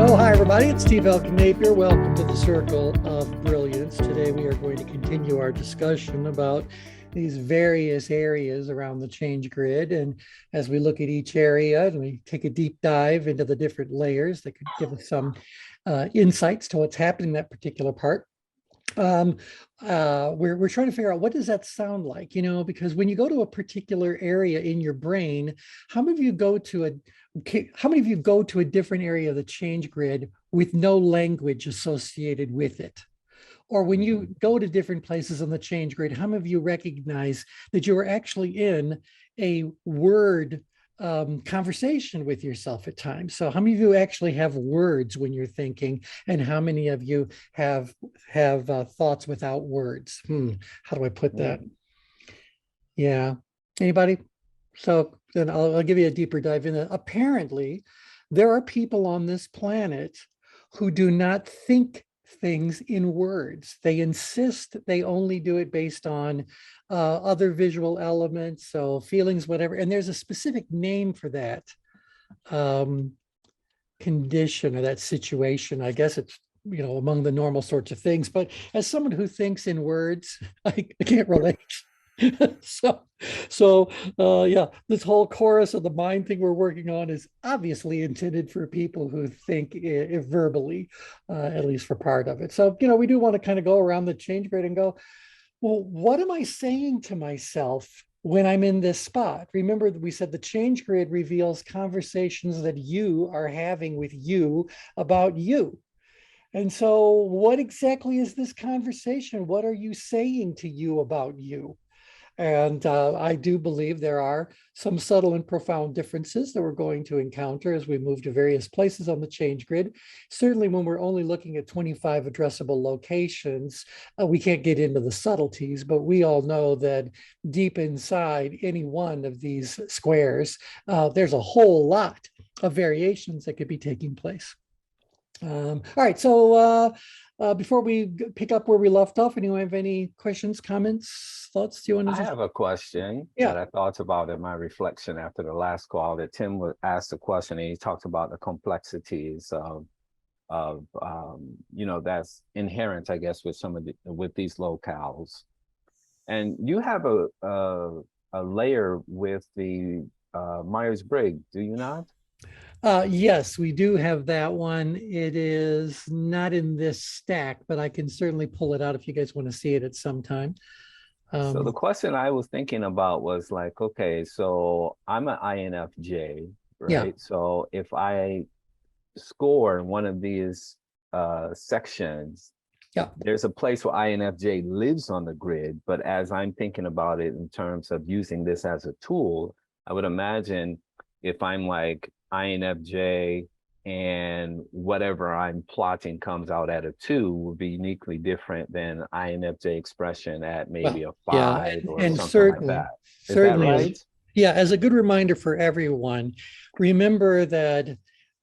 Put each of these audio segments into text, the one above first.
Well, hi, everybody. It's Steve Elkin Napier. Welcome to the Circle of Brilliance. Today, we are going to continue our discussion about these various areas around the change grid. And as we look at each area and we take a deep dive into the different layers that could give us some insights to what's happening in that particular part. We're trying to figure out, what does that sound like, because when you go to a particular area in your brain, how many of you go to a different area of the change grid with no language associated with it? Or when you go to different places on the change grid, how many of you recognize that you are actually in a word conversation with yourself at times? So how many of you actually have words when you're thinking, and how many of you have thoughts without words? How do I put that? Yeah, anybody? So then I'll give you a deeper dive in it. Apparently, there are people on this planet who do not think things in words. They insist they only do it based on other visual elements, so feelings, whatever. And there's a specific name for that condition or that situation. I guess it's, among the normal sorts of things. But as someone who thinks in words, I can't relate. Yeah, this whole chorus of the mind thing we're working on is obviously intended for people who think verbally, at least for part of it. So, we do want to kind of go around the change grid and go, well, what am I saying to myself when I'm in this spot? Remember, we said the change grid reveals conversations that you are having with you about you. And so what exactly is this conversation? What are you saying to you about you? And I do believe there are some subtle and profound differences that we're going to encounter as we move to various places on the change grid. Certainly when we're only looking at 25 addressable locations, we can't get into the subtleties, but we all know that deep inside any one of these squares, there's a whole lot of variations that could be taking place. All right, so before we pick up where we left off, anyone have any questions, comments, thoughts? Do you want to? I have a question that I thought about in my reflection after the last call, that Tim would ask the question, and he talked about the complexities of that's inherent, I guess, with these locales. And you have a layer with the Myers-Briggs, do you not? Yes, we do have that one. It is not in this stack, but I can certainly pull it out if you guys want to see it at some time. So the question I was thinking about was like, okay, so I'm an INFJ, right? Yeah. So if I score one of these sections, there's a place where INFJ lives on the grid, but as I'm thinking about it in terms of using this as a tool, I would imagine if I'm like INFJ and whatever I'm plotting comes out at a 2 would be uniquely different than INFJ expression at maybe a 5 or something like that. Is that right? Yeah, as a good reminder for everyone, remember that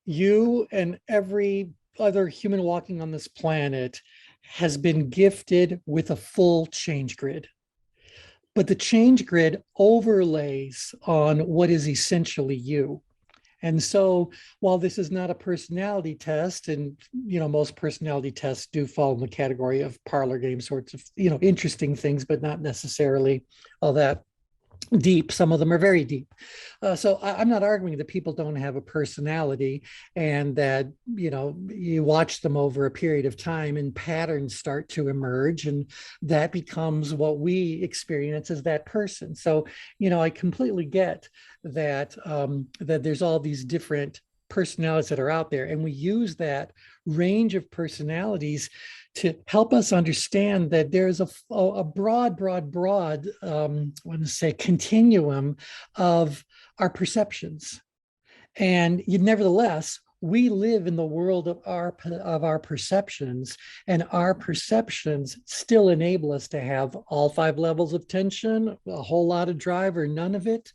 you and every other human walking on this planet has been gifted with a full change grid. But the change grid overlays on what is essentially you. And so while this is not a personality test, and most personality tests do fall in the category of parlor game sorts of interesting things, but not necessarily all that deep. Some of them are very deep. So I'm not arguing that people don't have a personality, and that you watch them over a period of time and patterns start to emerge, and that becomes what we experience as that person. So I completely get that that there's all these different personalities that are out there, and we use that range of personalities to help us understand that there's a broad, I want to say, continuum of our perceptions. And nevertheless, we live in the world of our perceptions, and our perceptions still enable us to have all 5 levels of tension, a whole lot of drive or none of it.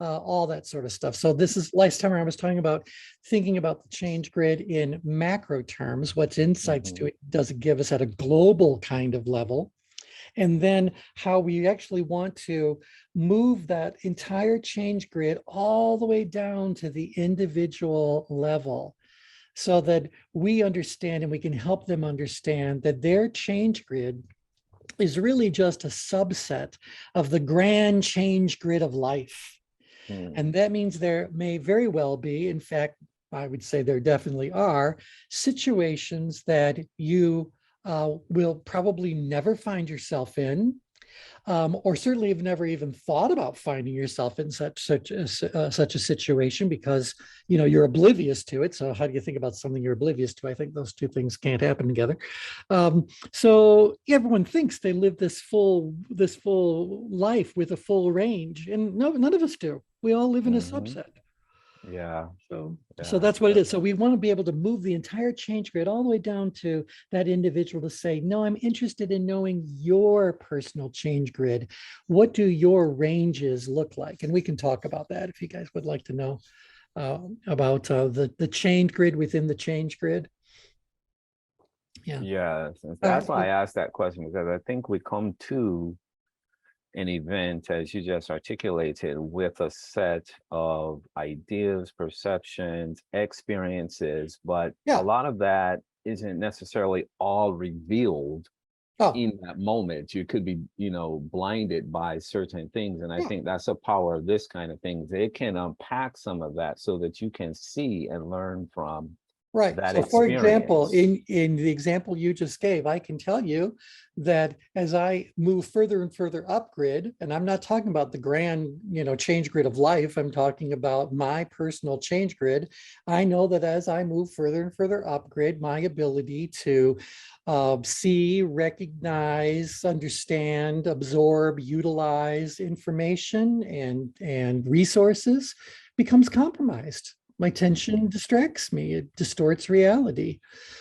All that sort of stuff. So this is, last time I was talking about thinking about the change grid in macro terms. What's insights to it does it give us at a global kind of level? And then how we actually want to move that entire change grid all the way down to the individual level. so that we understand and we can help them understand that their change grid is really just a subset of the grand change grid of life. And that means there may very well be, in fact, I would say there definitely are, situations that you will probably never find yourself in, or certainly have never even thought about finding yourself in such a situation, because you're oblivious to it. So how do you think about something you're oblivious to? I think those two things can't happen together. So everyone thinks they live this full life with a full range, and no, none of us do. We all live in a subset. Yeah. So that's what it is. So we want to be able to move the entire change grid all the way down to that individual to say, no, I'm interested in knowing your personal change grid. What do your ranges look like? And we can talk about that if you guys would like to know about the change grid within the change grid. Yeah. Yes. That's why I asked that question, because I think we come to an event, as you just articulated, with a set of ideas, perceptions, experiences, but a lot of that isn't necessarily all revealed in that moment. You could be, blinded by certain things. And I think that's the power of this kind of things. It can unpack some of that so that you can see and learn from Right. that So for example, experience. in the example you just gave, I can tell you that as I move further and further up grid, and I'm not talking about the grand, change grid of life, I'm talking about my personal change grid. I know that as I move further and further up grid, my ability to see, recognize, understand, absorb, utilize information and resources becomes compromised. My tension distracts me. It distorts reality.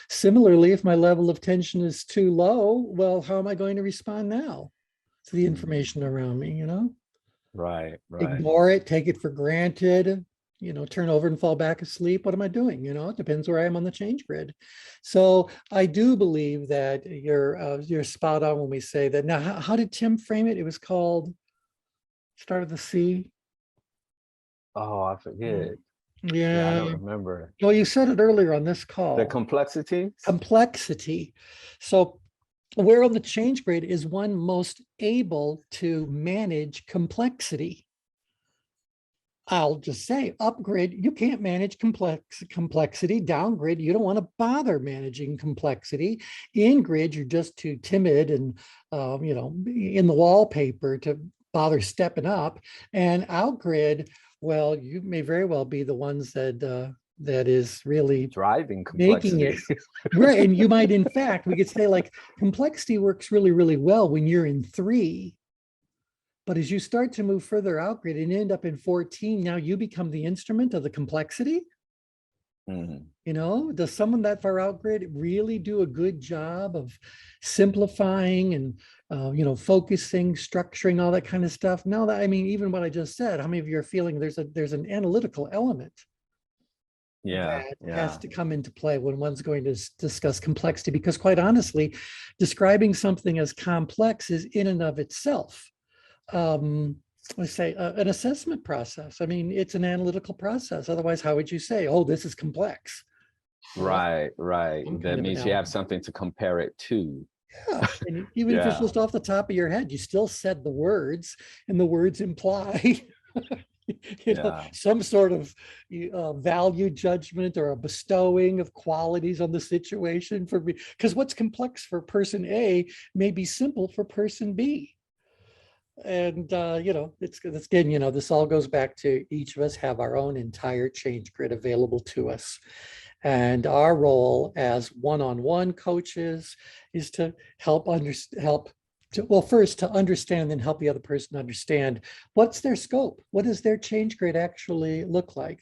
Similarly, if my level of tension is too low, well, how am I going to respond now to the information around me, Right. Ignore it, take it for granted, turn over and fall back asleep. What am I doing? It depends where I am on the change grid. So I do believe that you're spot on when we say that. Now, how did Tim frame it? It was called, start with the C. Oh, I forget. Yeah, I Yeah. don't remember. Well, you said it earlier on this The call. complexities? Complexity. So where on the change grade is one most able to manage complexity? I'll just say upgrade, you can't manage complexity. Downgrid, you don't want to bother managing complexity. In grid, you're just too timid and in the wallpaper to bother stepping up. And outgrid, well, you may very well be the ones that is really driving making complexity. it right. And you might, in fact, we could say like complexity works really, really well when you're in 3. But as you start to move further out grid and end up in 14, now you become the instrument of the complexity. Does someone that far out grid really do a good job of simplifying and focusing, structuring, all that kind of stuff? No, even what I just said, how many of you are feeling there's an analytical element that has to come into play when one's going to discuss complexity? Because quite honestly, describing something as complex is in and of itself let's say an assessment process. It's an analytical process. Otherwise, how would you say, oh, this is complex? Right. That means you have something to compare it to. Yeah. And even if it's just off the top of your head, you still said the words, and the words imply some sort of value judgment or a bestowing of qualities on the situation for me. Because what's complex for person A may be simple for person B. And it's again, this all goes back to each of us have our own entire change grid available to us, and our role as one-on-one coaches is to first to understand and help the other person understand what's their scope, what does their change grid actually look like.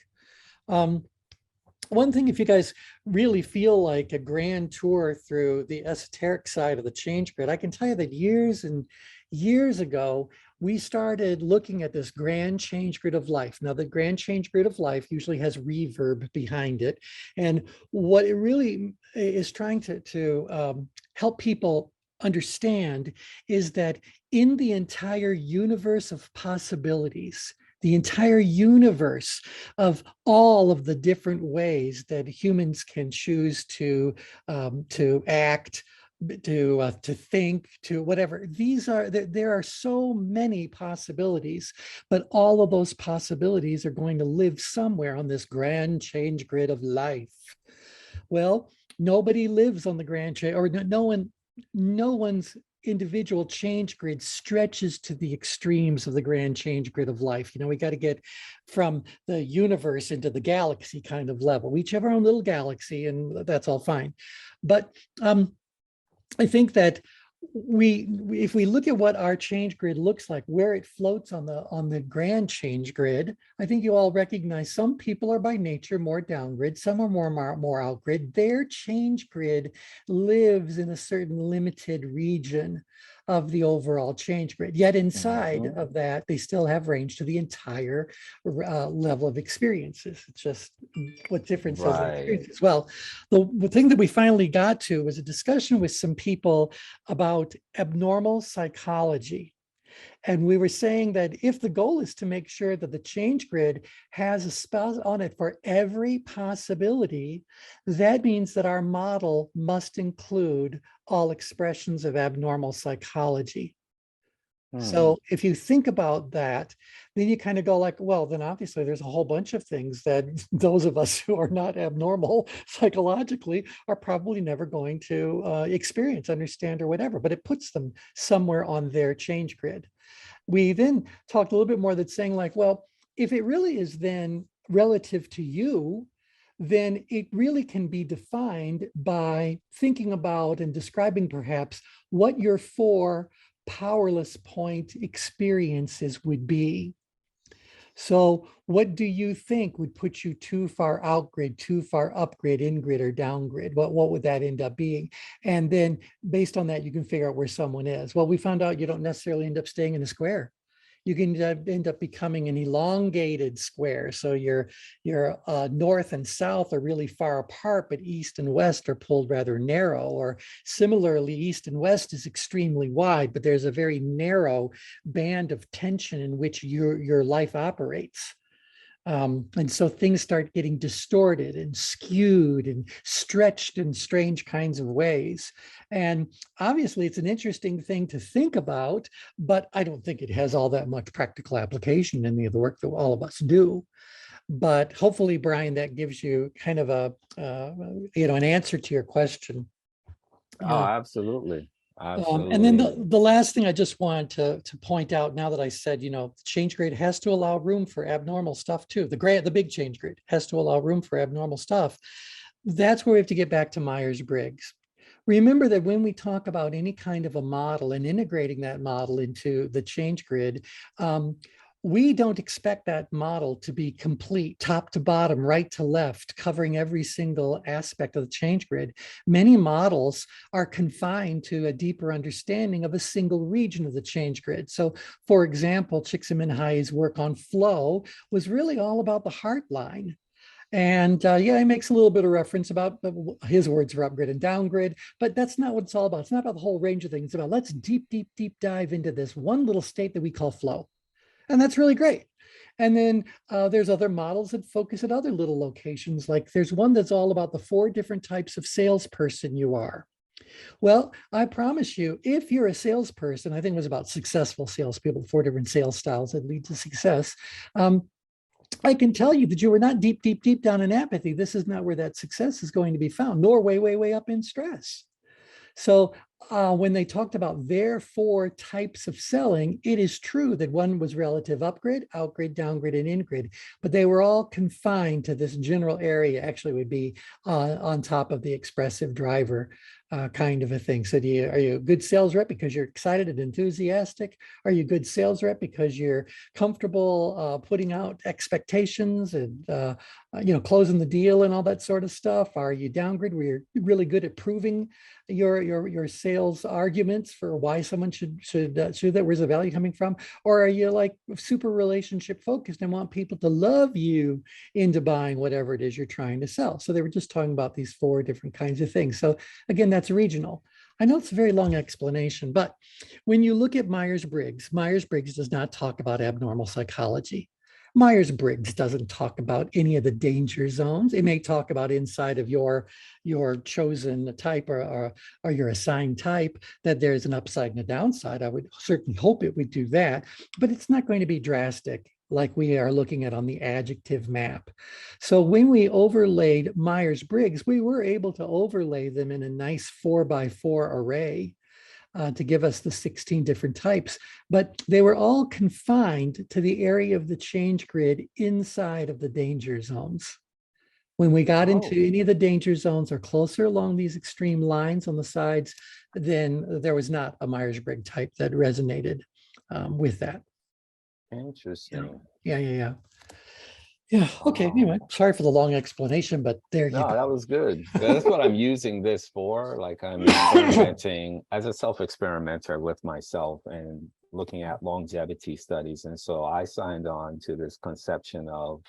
One thing, if you guys really feel like a grand tour through the esoteric side of the change grid, I can tell you that years and years ago, we started looking at this grand change grid of life. Now, the grand change grid of life usually has reverb behind it. And what it really is trying to help people understand is that in the entire universe of possibilities, the entire universe of all of the different ways that humans can choose to act, to think, to whatever. There are so many possibilities, but all of those possibilities are going to live somewhere on this grand change grid of life. Well, nobody lives on the grand change, or no one's individual change grid stretches to the extremes of the grand change grid of life. We got to get from the universe into the galaxy kind of level. We each have our own little galaxy, and that's all fine. But I think that if we look at what our change grid looks like, where it floats on the grand change grid, I think you all recognize some people are by nature more down grid, some are more out grid. Their change grid lives in a certain limited region of the overall change grid. Yet inside of that, they still have range to the entire level of experiences. It's just what difference those experiences. Well, the thing that we finally got to was a discussion with some people about abnormal psychology. And we were saying that if the goal is to make sure that the change grid has a spell on it for every possibility, that means that our model must include all expressions of abnormal psychology. So if you think about that, then you kind of go like, well, then obviously there's a whole bunch of things that those of us who are not abnormal psychologically are probably never going to experience, understand, or whatever, but it puts them somewhere on their change grid. We then talked a little bit more that's saying like, well, if it really is then relative to you, then it really can be defined by thinking about and describing perhaps what your 4 powerless point experiences would be. So what do you think would put you too far out grid, too far up grid, in grid, or down grid? What would that end up being? And then based on that, you can figure out where someone is. Well, we found out you don't necessarily end up staying in a square. You can end up becoming an elongated square. So your north and south are really far apart, but east and west are pulled rather narrow. Or similarly, east and west is extremely wide, but there's a very narrow band of tension in which your life operates. And so things start getting distorted and skewed and stretched in strange kinds of ways. And obviously, it's an interesting thing to think about, but I don't think it has all that much practical application in any of the work that all of us do. But hopefully, Brian, that gives you kind of an answer to your question. Oh, absolutely. And then the last thing I just wanted to point out, now that I said, the change grade has to allow room for abnormal stuff too. The big change grade has to allow room for abnormal stuff. That's where we have to get back to Myers-Briggs. Remember that when we talk about any kind of a model and integrating that model into the change grid, we don't expect that model to be complete, top to bottom, right to left, covering every single aspect of the change grid. Many models are confined to a deeper understanding of a single region of the change grid. So, for example, Csikszentmihalyi's work on flow was really all about the heart line. And he makes a little bit of reference about his words for upgrid and downgrid, but that's not what it's all about. It's not about the whole range of things. It's about let's deep dive into this one little state that we call flow. And that's really great. And then there's other models that focus at other little locations. Like there's one that's all about the 4 different types of salesperson you are. Well, I promise you, if you're a salesperson, I think it was about successful salespeople, 4 different sales styles that lead to success. I can tell you that you are not deep down in apathy. This is not where that success is going to be found, nor way up in stress. So when they talked about their 4 types of selling, it is true that one was relative upgrid, outgrid, downgrid, and ingrid, but they were all confined to this general area. Actually, would be on top of the expressive driver kind of a thing. So are you a good sales rep because you're excited and enthusiastic? Are you a good sales rep because you're comfortable putting out expectations and closing the deal and all that sort of stuff? Are you downgrid where you're really good at proving your sales arguments for why someone should that? Where's the value coming from? Or are you like super relationship focused and want people to love you into buying whatever it is you're trying to sell? So they were just talking about these 4 different kinds of things. So again, that's regional. I know it's a very long explanation, but when you look at Myers-Briggs, Myers-Briggs does not talk about abnormal psychology. Myers-Briggs doesn't talk about any of the danger zones. It may talk about inside of your chosen type or your assigned type that there's an upside and a downside. I would certainly hope it would do that, but it's not going to be drastic like we are looking at on the adjective map. So when we overlaid Myers-Briggs, we were able to overlay them in a nice 4x4 array to give us the 16 different types, but they were all confined to the area of the change grid inside of the danger zones. When we got into any of the danger zones or closer along these extreme lines on the sides, then there was not a Myers-Briggs type that resonated with that. Interesting. Yeah. Okay. Anyway, sorry for the long explanation, but there you go. No, that was good. That's what I'm using this for. Like I'm experimenting as a self-experimenter with myself and looking at longevity studies. And so I signed on to this conception of,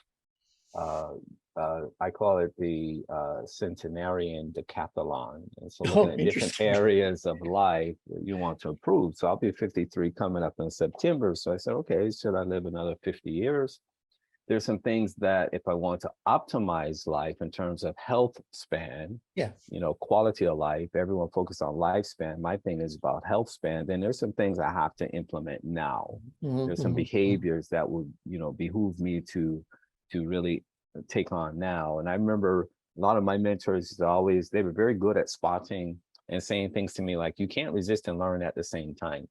I call it the centenarian decathlon. And so looking at different areas of life that you want to improve. So I'll be 53 coming up in September. So I said, okay, should I live another 50 years? There's some things that if I want to optimize life in terms of health span, quality of life, everyone focused on lifespan. My thing is about health span. Then there's some things I have to implement now. There's some behaviors that would, behoove me to really take on now. And I remember a lot of my mentors they were very good at spotting and saying things to me like, you can't resist and learn at the same time.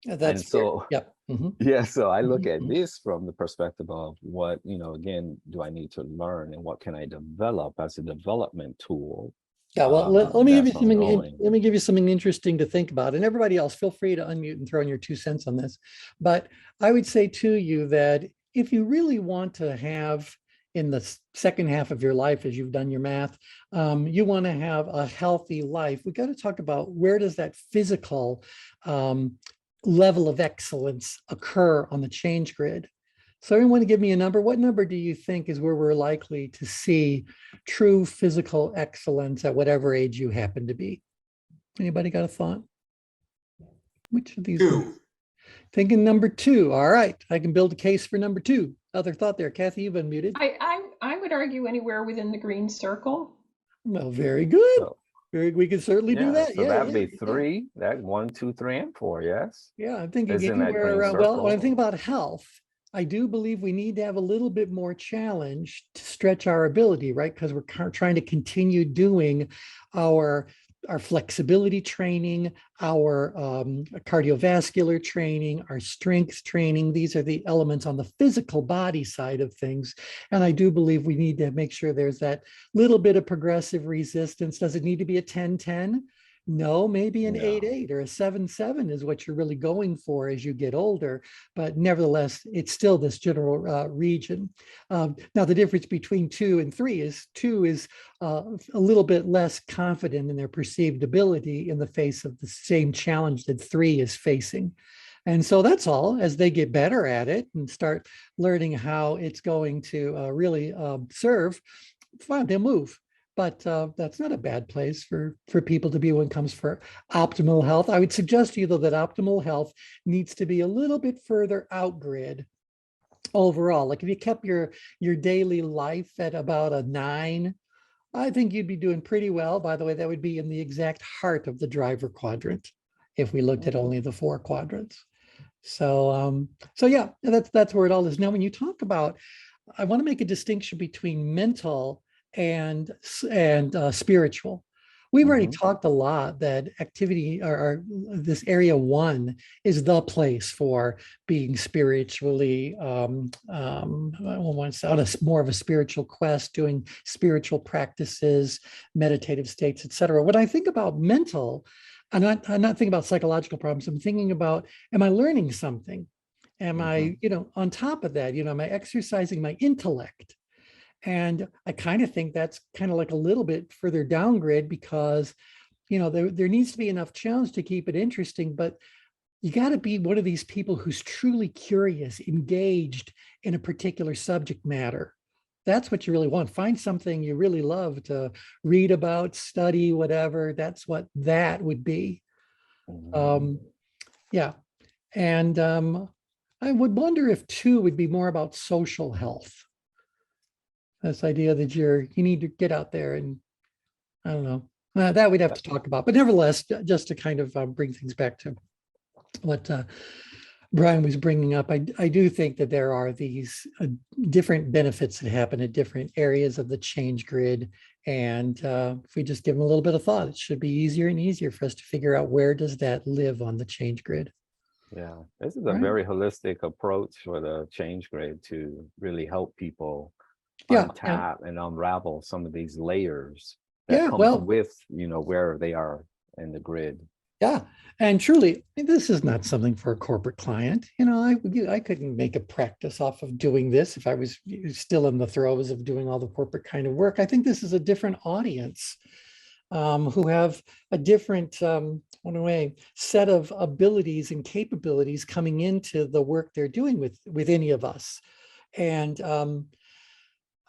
That's so, so I look at this from the perspective of what, again, do I need to learn and what can I develop as a development tool? Yeah, well, let me give you something. Let me give you something interesting to think about. And everybody else, feel free to unmute and throw in your 2 cents on this. But I would say to you that if you really want to have in the second half of your life, as you've done your math, you want to have a healthy life. We got to talk about where does that physical level of excellence occur on the change grid. So everyone give me a number. What number do you think is where we're likely to see true physical excellence at whatever age you happen to be? Anybody got a thought? Which of these? 2. Thinking number 2. All right, I can build a case for number 2. Other thought there. Kathy, you've unmuted. I would argue anywhere within the green circle. Well, very good. We can certainly do that. So that'd be 3. That 1, 2, 3, and 4. Yes. Yeah, I'm thinking anywhere around. Well, when I think about health, I do believe we need to have a little bit more challenge to stretch our ability, right? Because we're trying to continue doing our flexibility training, our cardiovascular training, our strength training. These are the elements on the physical body side of things. And I do believe we need to make sure there's that little bit of progressive resistance. Does it need to be a 10-10? No, maybe an 8-8 or a 7-7 is what you're really going for as you get older. But nevertheless, it's still this general region. Now, the difference between 2 and 3 is 2 is a little bit less confident in their perceived ability in the face of the same challenge that 3 is facing. And so that's all. As they get better at it and start learning how it's going to really serve, fine, they'll move. But that's not a bad place for people to be when it comes for optimal health. I would suggest to you, though, that optimal health needs to be a little bit further out grid overall. Like if you kept your daily life at about a 9, I think you'd be doing pretty well. By the way, that would be in the exact heart of the driver quadrant if we looked at only the 4 quadrants. So yeah, that's where it all is. Now, when you talk about, I want to make a distinction between mental and spiritual. We've already talked a lot that activity or this area 1 is the place for being spiritually on more of a spiritual quest, doing spiritual practices, meditative states, etc. When I think about mental, I'm not thinking about psychological problems. I'm thinking about, am I learning something? Am I, on top of that, am I exercising my intellect? And I kind of think that's kind of like a little bit further down grid because, there needs to be enough challenge to keep it interesting, but you got to be one of these people who's truly curious, engaged in a particular subject matter. That's what you really want. Find something you really love to read about, study, whatever. That's what that would be. Yeah. And I would wonder if 2 would be more about social health. This idea that you need to get out there and I don't know. That we'd have to talk about. But nevertheless, just to kind of bring things back to what Brian was bringing up, I do think that there are these different benefits that happen at different areas of the change grid. And if we just give them a little bit of thought, it should be easier and easier for us to figure out where does that live on the change grid. Yeah, this is a very holistic approach for the change grid to really help people untap and unravel some of these layers that come with, where they are in the grid. Yeah, and truly, this is not something for a corporate client. I couldn't make a practice off of doing this if I was still in the throes of doing all the corporate kind of work. I think this is a different audience who have a different set of abilities and capabilities coming into the work they're doing with any of us. And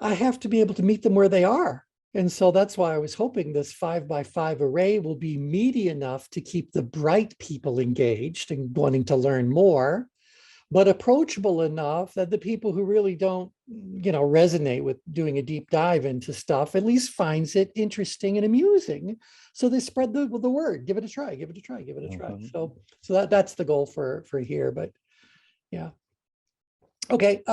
I have to be able to meet them where they are. And so that's why I was hoping this 5x5 array will be meaty enough to keep the bright people engaged and wanting to learn more, but approachable enough that the people who really don't, resonate with doing a deep dive into stuff at least finds it interesting and amusing. So they spread the word, give it a try, give it a try, give it a try. So that's the goal for here, but yeah. Okay,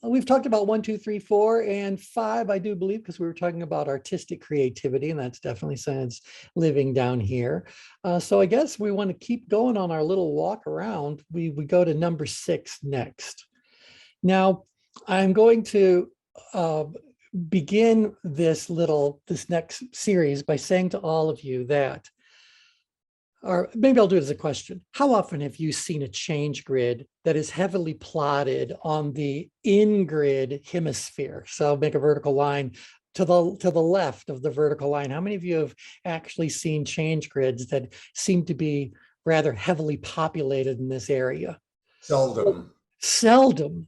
we've talked about 1, 2, 3, 4, and 5, I do believe, because we were talking about artistic creativity, and that's definitely since living down here. So I guess we want to keep going on our little walk around. We go to number 6 next. Now, I'm going to begin this next series by saying to all of you that, or maybe I'll do it as a question. How often have you seen a change grid that is heavily plotted on the in-grid hemisphere? So make a vertical line to the left of the vertical line. How many of you have actually seen change grids that seem to be rather heavily populated in this area? Seldom. Seldom.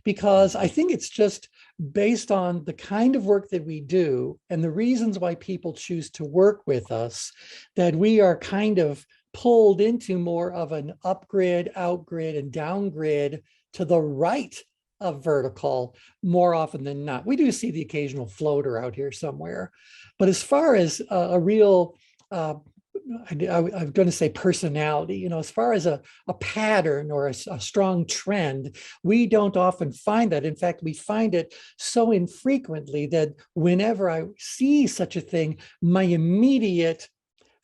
Because I think it's just based on the kind of work that we do and the reasons why people choose to work with us, that we are kind of pulled into more of an up-grid, out-grid, and down-grid to the right of vertical more often than not. We do see the occasional floater out here somewhere. But as far as a real I'm going to say personality, as far as a pattern or a strong trend, we don't often find that. In fact, we find it so infrequently that whenever I see such a thing, my immediate,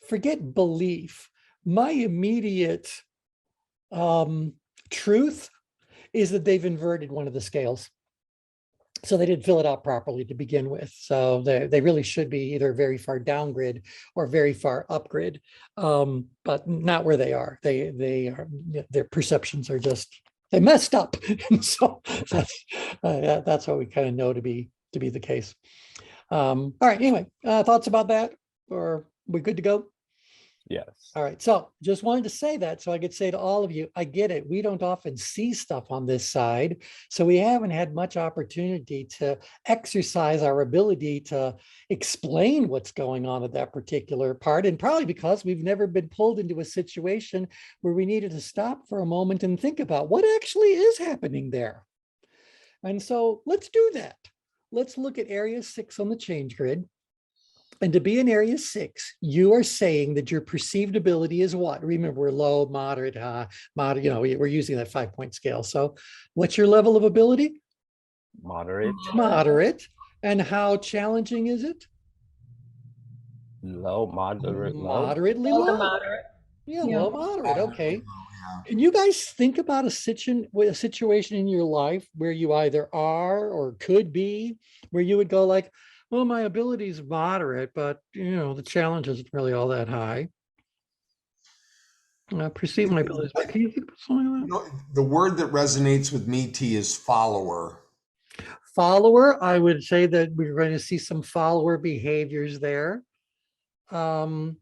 forget belief, my immediate truth is that they've inverted one of the scales. So they didn't fill it out properly to begin with. So they really should be either very far down grid or very far up grid, but not where they are. Their perceptions are just, they messed up. And so that's what we kind of know to be the case. All right, anyway, thoughts about that, or we good to go? Yes. All right. So just wanted to say that so I could say to all of you, I get it. We don't often see stuff on this side. So we haven't had much opportunity to exercise our ability to explain what's going on at that particular part. And probably because we've never been pulled into a situation where we needed to stop for a moment and think about what actually is happening there. And so let's do that. Let's look at area 6 on the change grid. And to be in area 6, you are saying that your perceived ability is what? Remember, we're low, moderate, moderate, we're using that 5-point scale. So what's your level of ability? Moderate. Moderate. And how challenging is it? Low, moderate, low. Moderately low. Moderate. Yeah, low, moderate. Okay. Can you guys think about a situation in your life where you either are or could be, where you would go like, well, my ability is moderate, but the challenge isn't really all that high. Perceive my abilities. Can you think of something like that? The word that resonates with me, T, is follower. Follower, I would say that we're going to see some follower behaviors there. What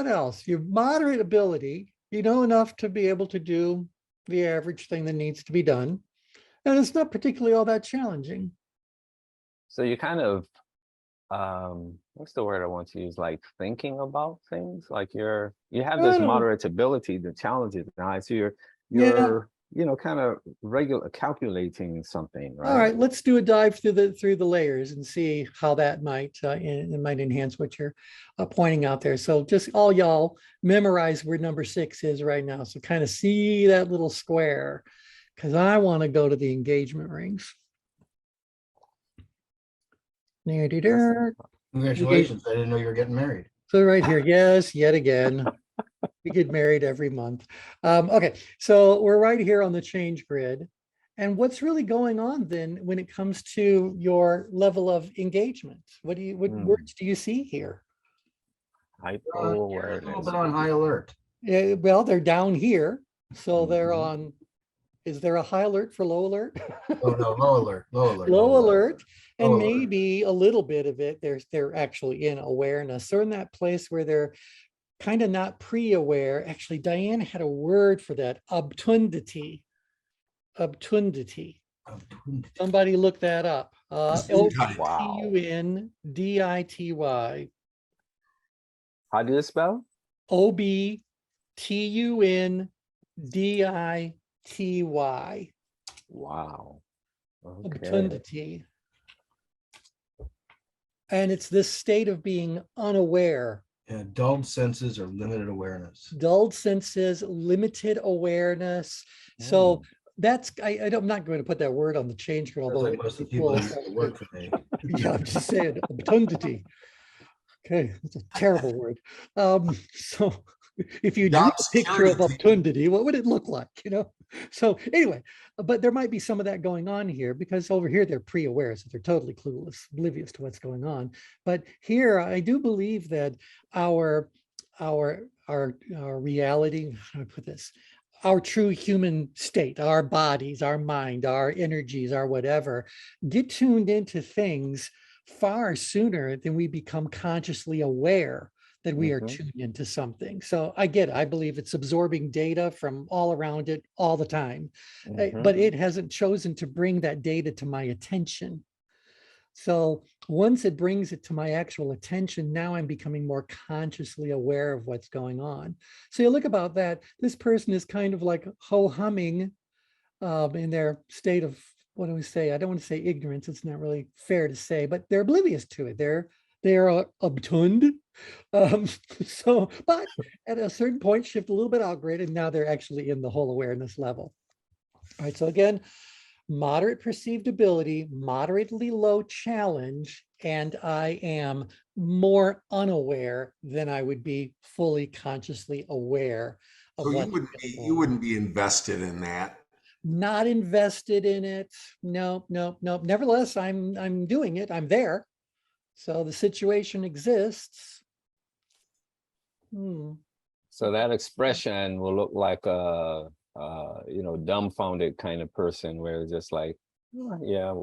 else? Your moderate ability, enough to be able to do the average thing that needs to be done. And it's not particularly all that challenging. So you kind of, what's the word I want to use? Like thinking about things, like you have this moderate ability, the challenge is high. So Yeah. you're, kind of regular calculating something, right? All right, let's do a dive through the layers and see how that might it might enhance what you're pointing out there. So just all y'all memorize where number 6 is right now. So kind of see that little square, because I want to go to the engagement rings. Congratulations. I didn't know you were getting married. So right here, yes, yet again. We get married every month. Okay, so we're right here on the change grid. And what's really going on then when it comes to your level of engagement? What words do you see here? You're a little Hyper-awareness. bit on high alert. Well, they're down here. So they're on, is there a high alert for low alert? Oh no, low alert, low alert. Low alert. And Low alert. maybe a little bit of it, they're actually in awareness. They're in that place where they're kind of not pre-aware. Actually, Diane had a word for that, obtundity. Obtundity. Somebody look that up. O-B-T-U-N-D-I-T-Y. How do you spell? O-B-T-U-N-D-I-T-Y. Wow. Okay. Obtundity. And it's this state of being unaware. Yeah, dulled senses or limited awareness. Dulled senses, limited awareness. So that's, I'm not going to put that word on the change grid, although Like most of the people that used to work for me. yeah, I'm just saying, obtundity. Okay, it's a terrible word. So if you drew Job a picture of security. obtundity, what would it look like, So anyway, but there might be some of that going on here, because over here they're pre-aware, so they're totally clueless, oblivious to what's going on. But here, I do believe that our reality, how do I put this? Our true human state, our bodies, our mind, our energies, our whatever, get tuned into things far sooner than we become consciously aware that we are tuned into something. So I get it. I believe it's absorbing data from all around it all the time, but it hasn't chosen to bring that data to my attention. So once it brings it to my actual attention, now I'm becoming more consciously aware of what's going on. So you look about that, this person is kind of like ho-humming in their state of, what do we say? I don't want to say ignorance. It's not really fair to say, but they're oblivious to it. They're obtund. But at a certain point, shift a little bit out grid, and now they're actually in the whole awareness level. All right, so again, moderate perceived ability, moderately low challenge, and I am more unaware than I would be fully consciously aware of So what you wouldn't be invested in that. Not invested in it. No. Nevertheless, I'm doing it. I'm there. So the situation exists. So that expression will look like a dumbfounded kind of person, where it's just like, oh, yeah,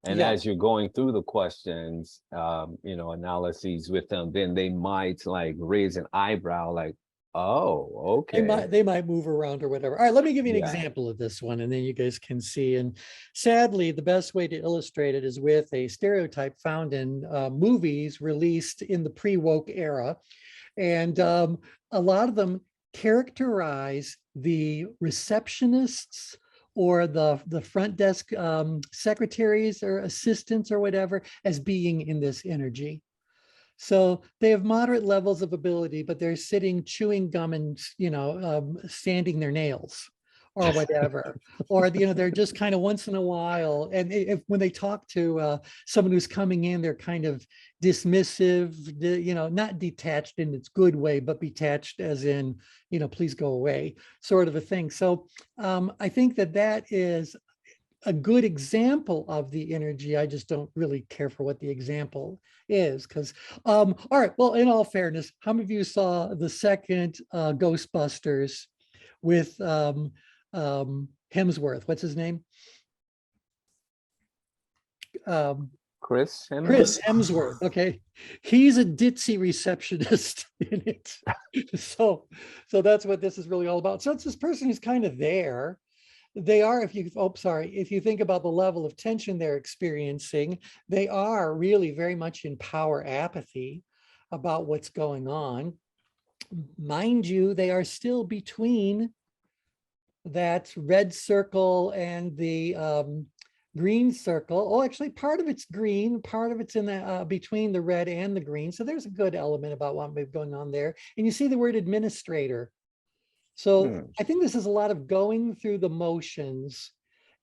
and Yeah. as you're going through the questions, analyses with them, then they might like raise an eyebrow, like, oh, okay. They might move around or whatever. All right, let me give you an Yeah. example of this one, and then you guys can see. And sadly, the best way to illustrate it is with a stereotype found in movies released in the pre-woke era. And a lot of them characterize the receptionists or the front desk secretaries or assistants or whatever as being in this energy. So they have moderate levels of ability, but they're sitting chewing gum and sanding their nails or whatever, or they're just kind of once in a while. And when they talk to someone who's coming in, they're kind of dismissive, not detached in its good way, but detached as in, please go away, sort of a thing. So I think that is a good example of the energy. I just don't really care for what the example is, because all right, well, in all fairness, how many of you saw the second Ghostbusters with Hemsworth? What's his name? Chris Hemsworth. Okay, he's a ditzy receptionist in it. So that's what this is really all about. So it's this person who's kind of there. They are, if you think about the level of tension they're experiencing, they are really very much in power apathy about what's going on. Mind you, they are still between that red circle and the green circle. Oh, actually, part of it's green, part of it's in the between the red and the green. So there's a good element about what may be going on there. And you see the word administrator. So I think this is a lot of going through the motions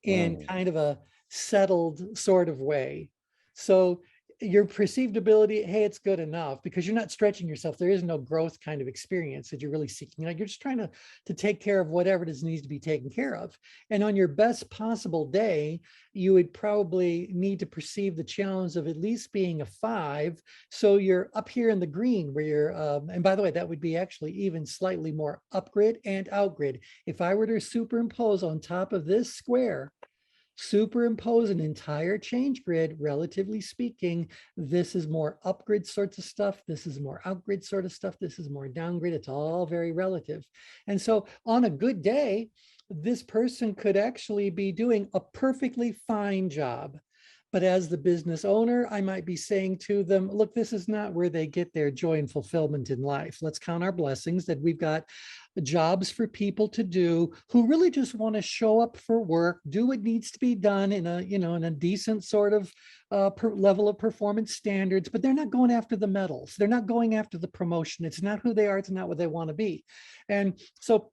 in kind of a settled sort of way. So your perceived ability, hey, it's good enough because you're not stretching yourself. There is no growth kind of experience that you're really seeking. Like you're just trying to take care of whatever it is needs to be taken care of. And on your best possible day, you would probably need to perceive the challenge of at least being a 5. So you're up here in the green where you're, and by the way, that would be actually even slightly more upgrid and outgrid. If I were to superimpose on top of this square, superimpose an entire change grid, relatively speaking, this is more upgrid sorts of stuff. This is more outgrid sort of stuff. This is more downgrid. It's all very relative. And so on a good day, this person could actually be doing a perfectly fine job. But as the business owner, I might be saying to them, look, this is not where they get their joy and fulfillment in life. Let's count our blessings that we've got jobs for people to do who really just want to show up for work, do what needs to be done in a, in a decent sort of level of performance standards, but they're not going after the medals. They're not going after the promotion. It's not who they are. It's not what they want to be. And so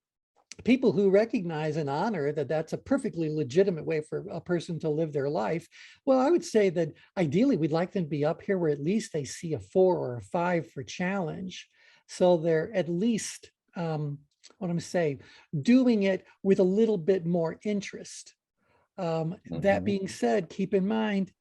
people who recognize and honor that that's a perfectly legitimate way for a person to live their life. Well, I would say that ideally we'd like them to be up here where at least they see a 4 or a 5 for challenge. So they're at least, what I'm saying, doing it with a little bit more interest. That being said, keep in mind,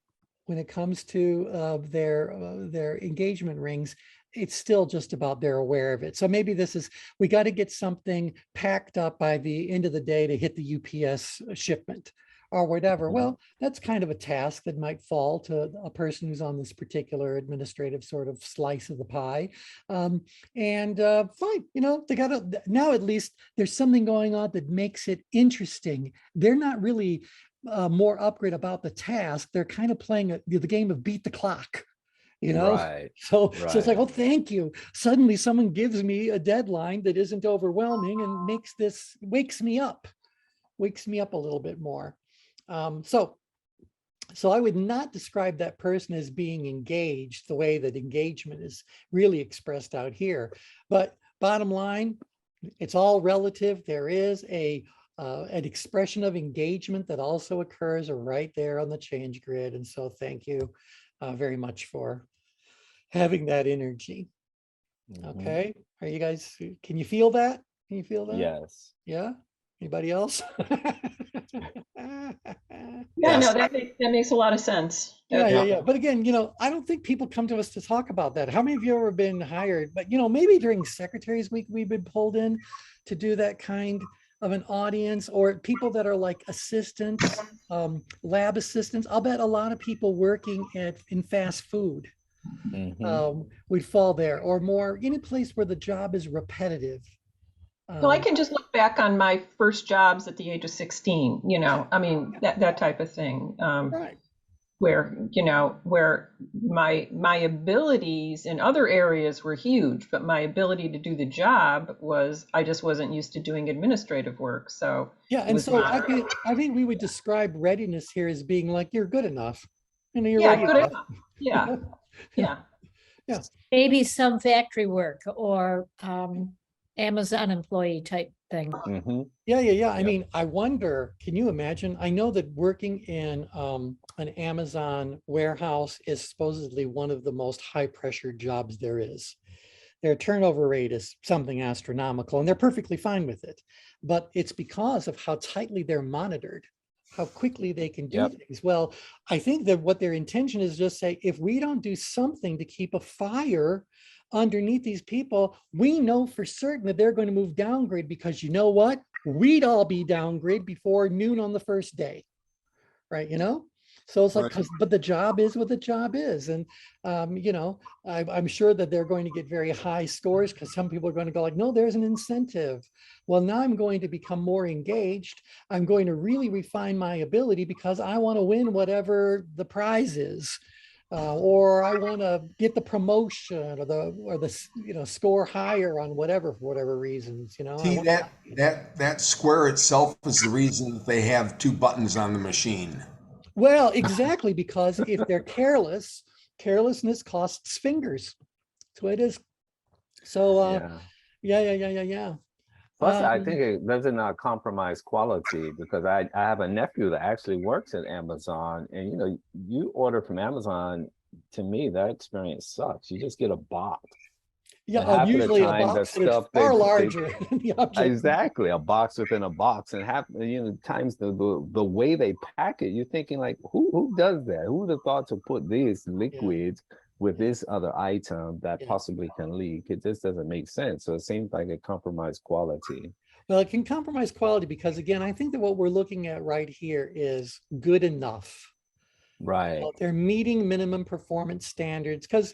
when it comes to their engagement rings, it's still just about they're aware of it. So maybe this is, we got to get something packed up by the end of the day to hit the UPS shipment or whatever. Well, that's kind of a task that might fall to a person who's on this particular administrative sort of slice of the pie. Fine, they got to, now at least there's something going on that makes it interesting. They're not really more upgrade about the task. They're kind of playing the game of beat the clock. Right. So it's like, oh, thank you. Suddenly someone gives me a deadline that isn't overwhelming and wakes me up a little bit more. So I would not describe that person as being engaged the way that engagement is really expressed out here. But bottom line, it's all relative. There is an expression of engagement that also occurs right there on the change grid. And so thank you very much for having that energy. Okay. Are you guys, can you feel that? Can you feel that? Yes. Yeah. Anybody else? Yeah, no, that makes a lot of sense. Yeah. But again, I don't think people come to us to talk about that. How many of you have ever been hired? But, maybe during Secretaries Week, we've been pulled in to do that kind of an audience, or people that are like assistants, lab assistants. I'll bet a lot of people working in fast food would fall there, or more any place where the job is repetitive. Well, I can just look back on my first jobs at the age of 16, I mean, that type of thing. Right. Where my abilities in other areas were huge, but my ability to do the job I just wasn't used to doing administrative work. So yeah, and so I think we would describe readiness here as being like you're good enough. You're ready good enough. Yeah. Maybe some factory work or Amazon employee type thing. Yeah. I mean, I wonder, can you imagine? I know that working in an Amazon warehouse is supposedly one of the most high pressure jobs there is. Their turnover rate is something astronomical, and they're perfectly fine with it. But it's because of how tightly they're monitored, how quickly they can do things. Well, I think that what their intention is just say, if we don't do something to keep a fire underneath these people, we know for certain that they're going to move downgrade, because you know what? We'd all be downgrade before noon on the first day, right? So it's like, but the job is what the job is. And, I'm sure that they're going to get very high scores because some people are going to go like, no, there's an incentive. Well, now I'm going to become more engaged. I'm going to really refine my ability because I want to win whatever the prize is. or I want to get the promotion or the score higher on whatever for whatever reasons. T, that square itself is the reason that they have two buttons on the machine. Well, exactly, because if they're careless, carelessness costs fingers. That's what it is. So yeah. Plus, I think it doesn't compromise quality, because I have a nephew that actually works at Amazon, and you order from Amazon. To me, that experience sucks. You just get a box. Yeah, and half usually of the time, a box the and it's stuff far larger than the object. exactly, a box within a box, and half times the way they pack it, you're thinking like, who does that? Who would have thought to put these liquids with this other item that possibly can leak? It just doesn't make sense. So it seems like it compromised quality. Well, it can compromise quality because, again, I think that what we're looking at right here is good enough. Right. They're meeting minimum performance standards because,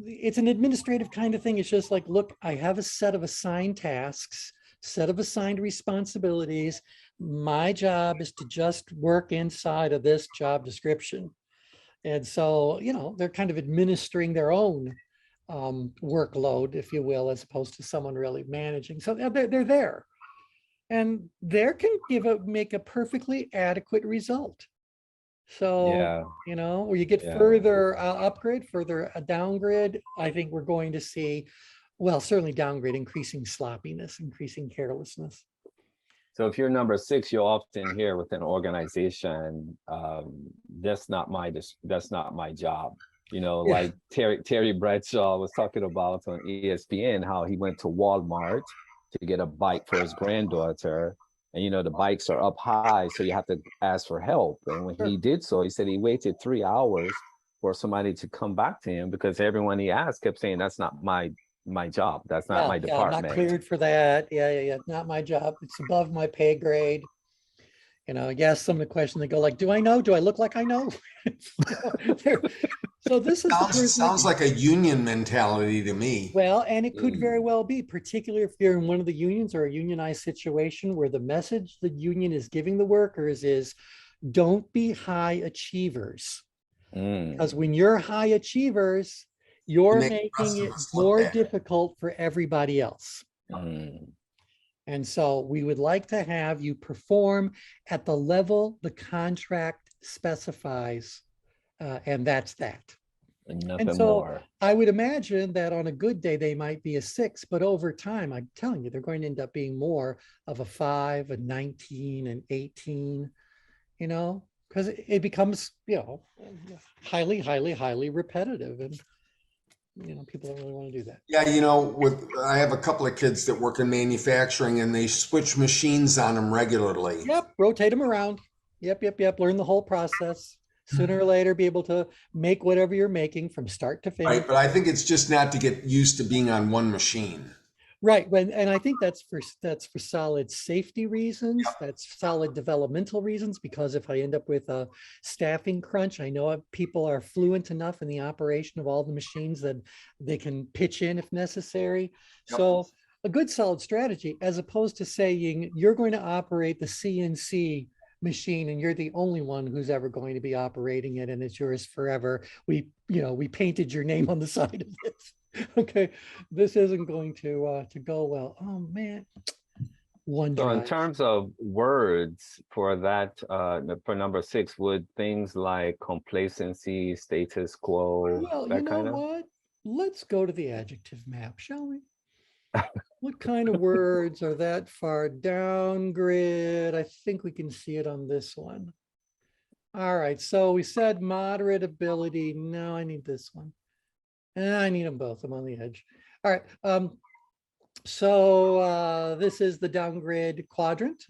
it's an administrative kind of thing. It's just like, look, I have a set of assigned tasks, set of assigned responsibilities. My job is to just work inside of this job description. And so, they're kind of administering their own workload, if you will, as opposed to someone really managing. So they're there. And there can make a perfectly adequate result. So, where you get further upgrade, further downgrade, I think we're going to see, well, certainly downgrade, increasing sloppiness, increasing carelessness. So if you're number 6, you'll often hear within an organization, that's not my job. Like Terry Bradshaw was talking about on ESPN, how he went to Walmart to get a bike for his granddaughter. And the bikes are up high, so you have to ask for help. And when he did so, he said he waited 3 hours for somebody to come back to him, because everyone he asked kept saying, that's not my job. That's not my department. Not cleared for that. Yeah. Not my job. It's above my pay grade. I guess some of the questions, they go like, do I know? Do I look like I know? So this is sounds like a union mentality to me. Well, and it could very well be, particularly if you're in one of the unions or a unionized situation where the message the union is giving the workers is, don't be high achievers. Because when you're high achievers, you're making it more difficult for everybody else. And so we would like to have you perform at the level the contract specifies, and that's that. And so more. I would imagine that on a good day, they might be a 6, but over time, I'm telling you, they're going to end up being more of a 5, a 19, an 18, because it becomes, highly, highly, highly repetitive. And people don't really want to do that. Yeah, I have a couple of kids that work in manufacturing, and they switch machines on them regularly. Yep, rotate them around. Yep. Learn the whole process. Sooner or later, be able to make whatever you're making from start to finish. Right, but I think it's just not to get used to being on one machine. Right, and I think that's for solid safety reasons. That's solid developmental reasons, because if I end up with a staffing crunch, I know people are fluent enough in the operation of all the machines that they can pitch in if necessary. So a good solid strategy, as opposed to saying you're going to operate the CNC machine and you're the only one who's ever going to be operating it and it's yours forever. We painted your name on the side of this. Okay, this isn't going to go well. Oh man. So in terms of words for that, for number 6, would things like complacency, status quo, well, that you know kind of? what? Let's go to the adjective map, shall we? What kind of words are that far down grid? I think we can see it on this one. All right, so we said moderate ability. No, I need this one. I need them both. I'm on the edge. All right. So this is the downgrade quadrant.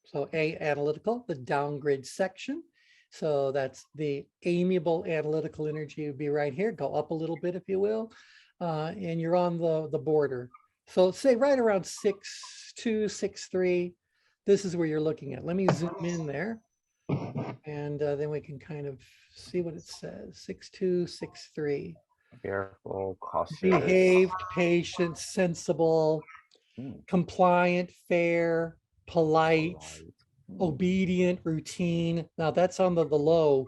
So A, analytical, the downgrade section. So that's the amiable analytical energy would be right here. Go up a little bit, if you will. And you're on the border. So say right around 6.2, 6.3. This is where you're looking at. Let me zoom in there. And then we can kind of see what it says. 6.2, 6.3. Careful, cautious. Behaved, patient, sensible, compliant, fair, polite, obedient, routine. Now that's on the low.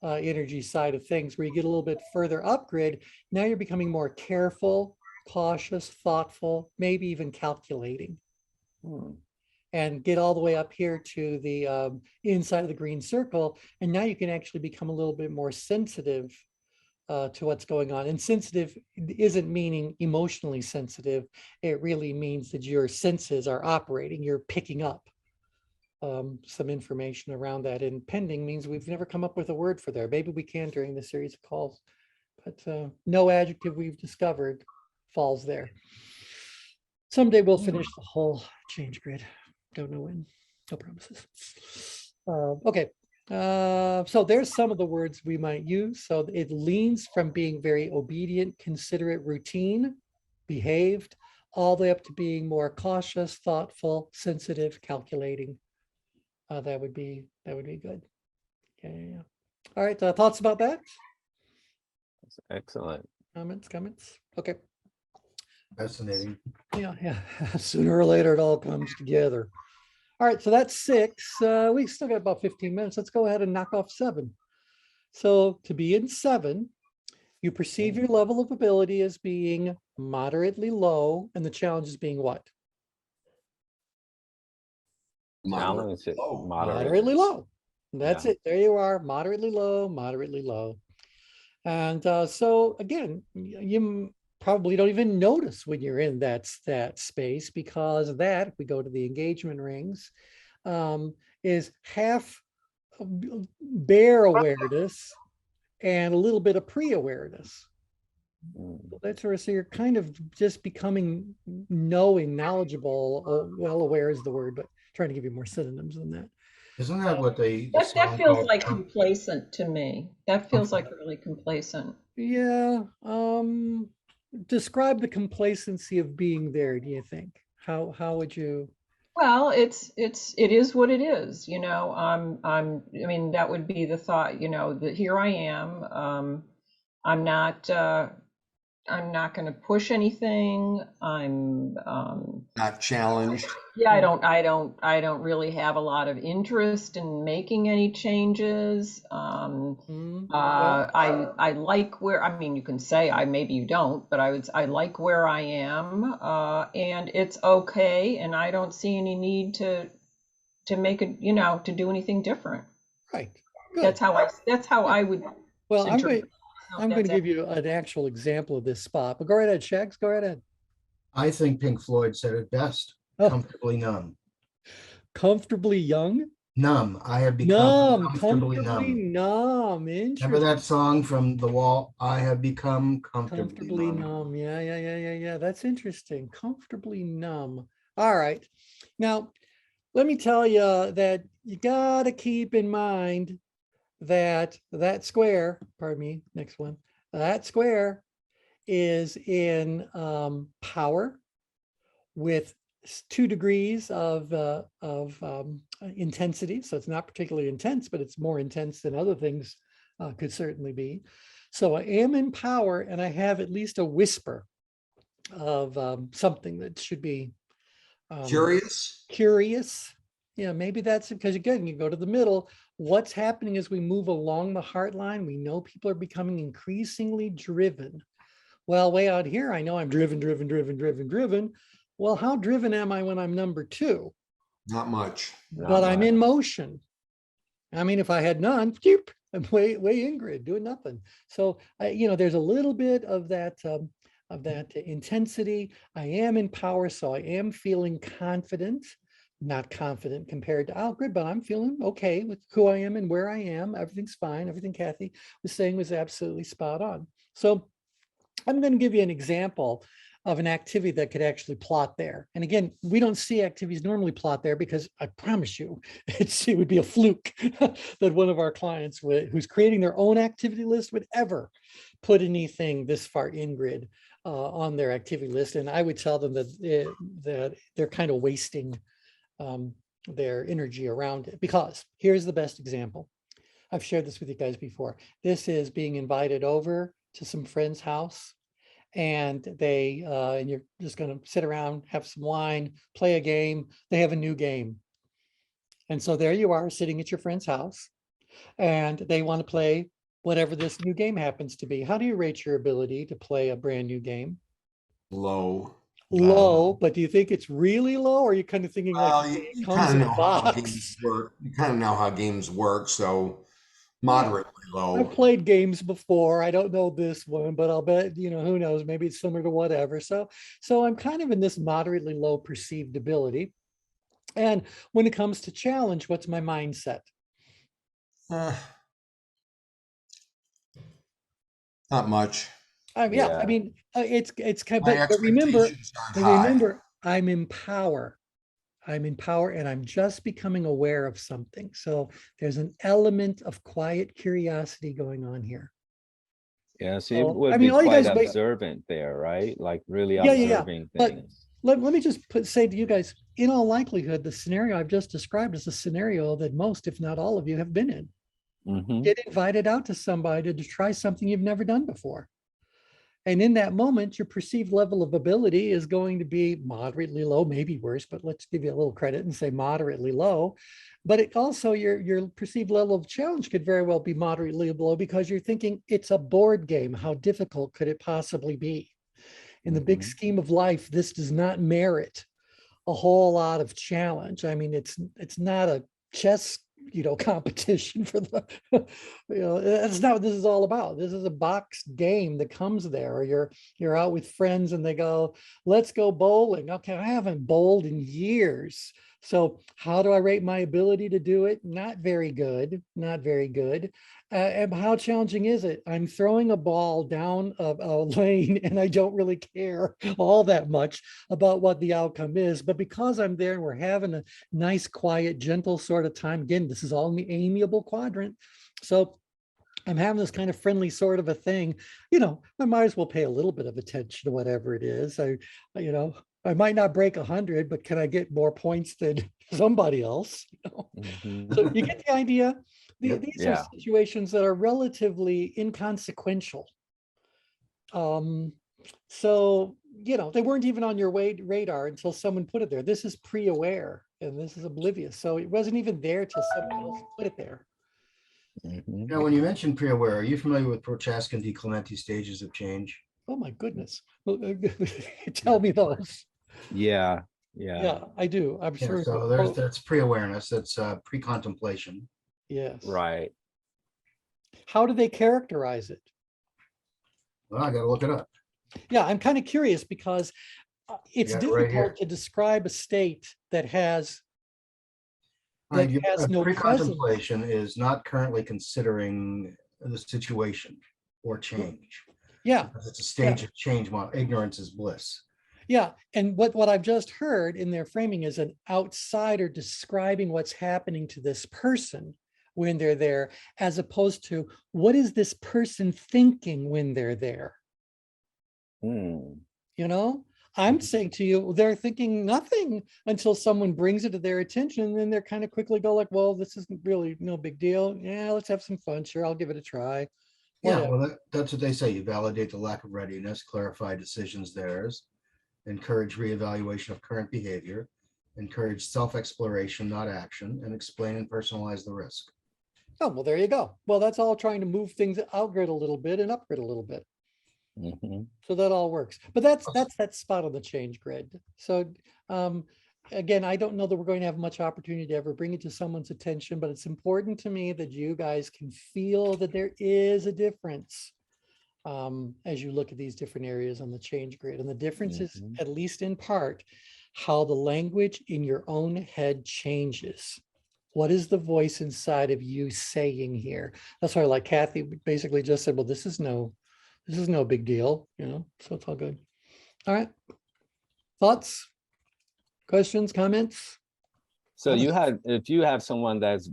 energy side of things, where you get a little bit further up grid. Now you're becoming more careful, cautious, thoughtful, maybe even calculating. And get all the way up here to the inside of the green circle. And now you can actually become a little bit more sensitive to what's going on. And sensitive isn't meaning emotionally sensitive. It really means that your senses are operating. You're picking up some information around that. And pending means we've never come up with a word for there. Maybe we can during the series of calls, but no adjective we've discovered falls there. Someday we'll finish the whole change grid. Don't know when, no promises. Okay, so there's some of the words we might use. So it leans from being very obedient, considerate, routine, behaved, all the way up to being more cautious, thoughtful, sensitive, calculating. That would be good. Yeah. All right, thoughts about that? That's excellent. Comments? Okay. Fascinating. Yeah. Sooner or later, it all comes together. All right, so that's 6. We still got about 15 minutes. Let's go ahead and knock off 7. So to be in 7, you perceive your level of ability as being moderately low, and the challenge is being what? Moderately low. That's it. There you are, moderately low. And so again, you probably don't even notice when you're in that space, because that, if we go to the engagement rings, is half bare awareness and a little bit of pre-awareness. That's where, so you're kind of just becoming knowing, knowledgeable, well, aware is the word, but trying to give you more synonyms than that. Isn't that what that feels like complacent to me? That feels like really complacent. Yeah. Describe the complacency of being there. Do you think? How would you? Well, it is what it is. You know, I mean, that would be the thought. You know, that here I am. I'm not going to push anything. I'm not challenged. Yeah, I don't really have a lot of interest in making any changes. I like where, I mean, you can say maybe you don't, but I like where I am, and it's okay, and I don't see any need to make it, you know, to do anything different. Right. Good. That's how I would. Well, I'm going to give you an actual example of this spot, but go right ahead, Shags, go right ahead. I think Pink Floyd said it best. Comfortably numb. Comfortably young? Numb. I have become comfortably numb. Interesting. Remember that song from The Wall? I have become comfortably numb. Yeah. That's interesting. Comfortably numb. All right. Now, let me tell you that you got to keep in mind that square, pardon me, next one, that square is in power with 2 degrees of intensity. So it's not particularly intense, but it's more intense than other things could certainly be. So I am in power, and I have at least a whisper of something that should be curious. Yeah, maybe that's because, again, you go to the middle. What's happening as we move along the heart line? We know people are becoming increasingly driven. Well, way out here, I know I'm driven. Well, how driven am I when I'm number 2? Not much. But I'm in motion. I mean, if I had none, I'm way in grid, doing nothing. So, you know, there's a little bit of that intensity. I am in power, so I am feeling confident. Not confident compared to out-grid, but I'm feeling okay with who I am and where I am. Everything's fine. Everything Kathy was saying was absolutely spot on. So I'm going to give you an example of an activity that could actually plot there. And again, we don't see activities normally plot there because I promise you, it would be a fluke that one of our clients who's creating their own activity list would ever put anything this far in grid on their activity list. And I would tell them that they're kind of wasting their energy around it, because here's the best example. I've shared this with you guys before. This is being invited over to some friend's house, and and you're just going to sit around, have some wine, play a game. They have a new game. And so there you are sitting at your friend's house. and they want to play whatever this new game happens to be. How do you rate your ability to play a brand new game? Low. Low, but do you think it's really low, or are you kind of thinking like, Well, okay, it you comes kind in of a know how games box? work. You kind of know how games work, so Yeah. moderately I've low. played games before. I don't know this one, but I'll bet, who knows, maybe it's similar to whatever. So I'm kind of in this moderately low perceived ability. And when it comes to challenge, what's my mindset? Uh, Not much. Yeah, I Yeah. mean, it's kind of, My but remember, expectations aren't high. I'm in power. I'm in power and I'm just becoming aware of something. So there's an element of quiet curiosity going on here. Yeah, so you So, I would mean, be all you quite guys, observant there, right? Like really yeah. observing But things. let me just say to you guys, in all likelihood, the scenario I've just described is a scenario that most, if not all of you, have been in. Hmm. Get invited out to somebody to try something you've never done before. And in that moment, your perceived level of ability is going to be moderately low, maybe worse, but let's give you a little credit and say moderately low. But it also, your perceived level of challenge could very well be moderately low because you're thinking it's a board game. How difficult could it possibly be? In the big scheme of life, this does not merit a whole lot of challenge. I mean, it's not a chess, competition for the, that's not what this is all about. This is a box game that comes there, or you're out with friends and they go, let's go bowling. Okay, I haven't bowled in years. So how do I rate my ability to do it? Not very good, not very good. And how challenging is it? I'm throwing a ball down a lane and I don't really care all that much about what the outcome is. But because I'm there and we're having a nice, quiet, gentle sort of time, again, this is all in the amiable quadrant. So I'm having this kind of friendly sort of a thing, I might as well pay a little bit of attention to whatever it is. I might not break 100, but can I get more points than somebody else? So you get the idea. Yep. These are Yeah. situations that are relatively inconsequential. So, they weren't even on your radar until someone put it there. This is pre-aware and this is oblivious. So it wasn't even there till someone else put it there. Now, when you mentioned pre-aware, are you familiar with Prochaska and DiClemente stages of change? Oh my goodness. Tell me those. Yeah. Yeah, I do. I'm Yeah, sure. so that's pre-awareness, that's pre-contemplation. Yes. Right. How do they characterize it? Well, I gotta look it up. Yeah, I'm kind of curious because it's got it right here. difficult to describe a state that has Right, no presence. pre-contemplation is not currently considering the situation or change. Yeah. Because it's a stage of change. Ignorance is bliss. Yeah, and what I've just heard in their framing is an outsider describing what's happening to this person when they're there, as opposed to what is this person thinking when they're there? I'm saying to you, they're thinking nothing until someone brings it to their attention, and then they're kind of quickly go like, well, this isn't really no big deal. Yeah, let's have some fun. Sure, I'll give it a try. Yeah, Whatever. well, that's what they say. You validate the lack of readiness, clarify decisions theirs, encourage reevaluation of current behavior, encourage self-exploration, not action, and explain and personalize the risk. Oh, well, there you go. Well, that's all trying to move things outgrid a little bit and upgrade a little bit. So that all works. But that's that spot on the change grid. So again, I don't know that we're going to have much opportunity to ever bring it to someone's attention, but it's important to me that you guys can feel that there is a difference as you look at these different areas on the change grid. And the difference is, at least in part, how the language in your own head changes. What is the voice inside of you saying here? That's why, like Kathy basically just said, well, this is no big deal, so it's all good. All right. Thoughts, questions, comments? So if you have someone that's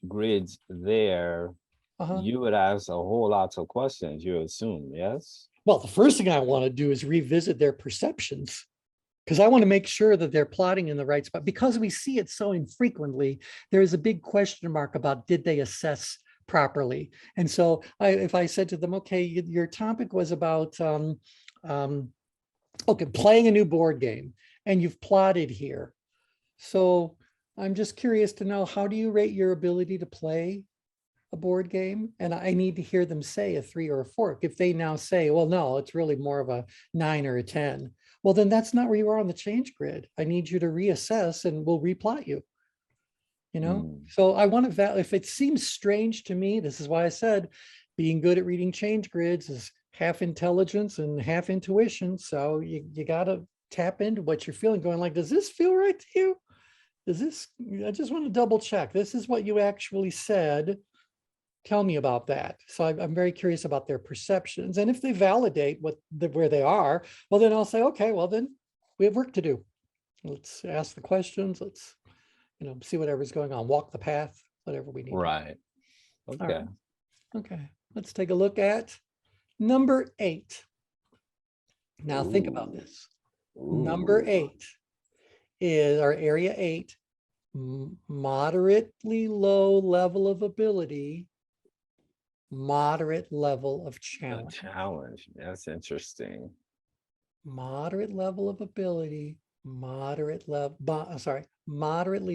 grids there, you would ask a whole lot of questions, you assume, yes? Well, the first thing I want to do is revisit their perceptions, because I want to make sure that they're plotting in the right spot. Because we see it so infrequently, there is a big question mark about, did they assess properly? And so if I said to them, okay, your topic was about playing a new board game, and you've plotted here. So I'm just curious to know, how do you rate your ability to play? a board game, and I need to hear them say a 3 or a 4. If they now say, well, no, it's really more of a 9 or a 10, well, then that's not where you are on the change grid. I need you to reassess and we'll replot you. You know, so I want to, if it seems strange to me, this is why I said being good at reading change grids is half intelligence and half intuition. So you got to tap into what you're feeling, going like, does this feel right to you? Does this, I just want to double check. This is what you actually said. Tell me about that. So I'm very curious about their perceptions. And if they validate where they are, well, then I'll say, okay, well, then we have work to do. Let's ask the questions. Let's, see whatever's going on, walk the path, whatever we need. Right. Okay. All right. Okay. Let's take a look at number 8. Now think about this. Number 8 is our area 8, moderately low level of ability, moderate level of challenge. Challenge. That's interesting. Moderate level of ability, moderately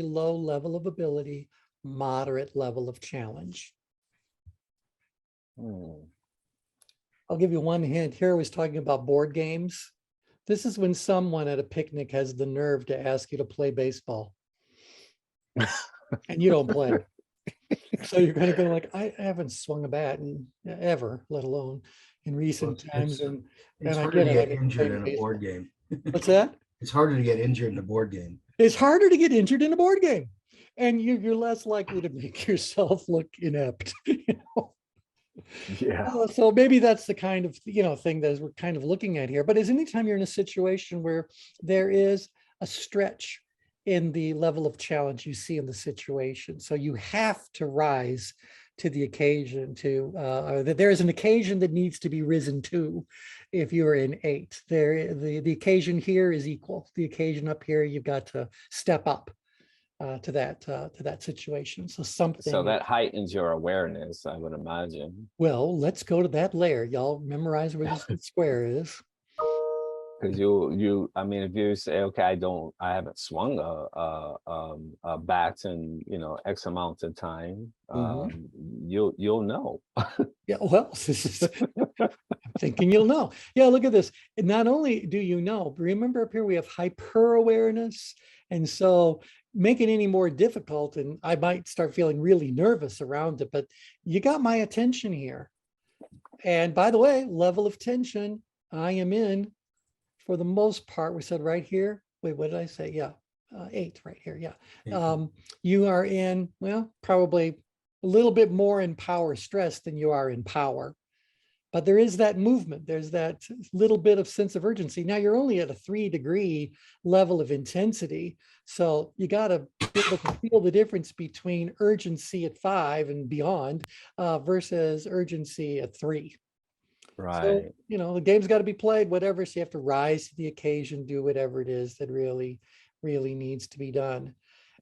low level of ability, moderate level of challenge. I'll give you one hint. Here I was talking about board games. This is when someone at a picnic has the nerve to ask you to play baseball. And you don't play. So you're kind of going like, I haven't swung a bat in ever, let alone in recent times. And It's I harder get to it. get injured in a board game. What's that? It's harder to get injured in a board game. It's harder to get injured in a board game. And you're less likely to make yourself look inept. Yeah. So maybe that's the kind of thing that we're kind of looking at here. But is anytime you're in a situation where there is a stretch in the level of challenge you see in the situation, so you have to rise to the occasion, that there is an occasion that needs to be risen to. If you're in 8, the occasion here is equal. The occasion up here, you've got to step up to that situation. So that heightens your awareness, I would imagine. Well, let's go to that layer. Y'all memorize where this square is. Because I mean, if you say, okay, I haven't swung a bat in X amount of time, you'll know. Yeah, well, I'm thinking you'll know. Yeah, look at this. And not only do you know, but remember up here we have hyper awareness, and so make it any more difficult, and I might start feeling really nervous around it. But you got my attention here. And by the way, level of tension I am in. For the most part, we said right here. Wait, what did I say? Yeah, 8 right here. Yeah. You are in, well, probably a little bit more in power stress than you are in power. But there is that movement. There's that little bit of sense of urgency. Now you're only at a 3-degree level of intensity. So you got to be able to feel the difference between urgency at 5 and beyond versus urgency at 3. Right. So, the game's got to be played, whatever. So you have to rise to the occasion, do whatever it is that really, really needs to be done.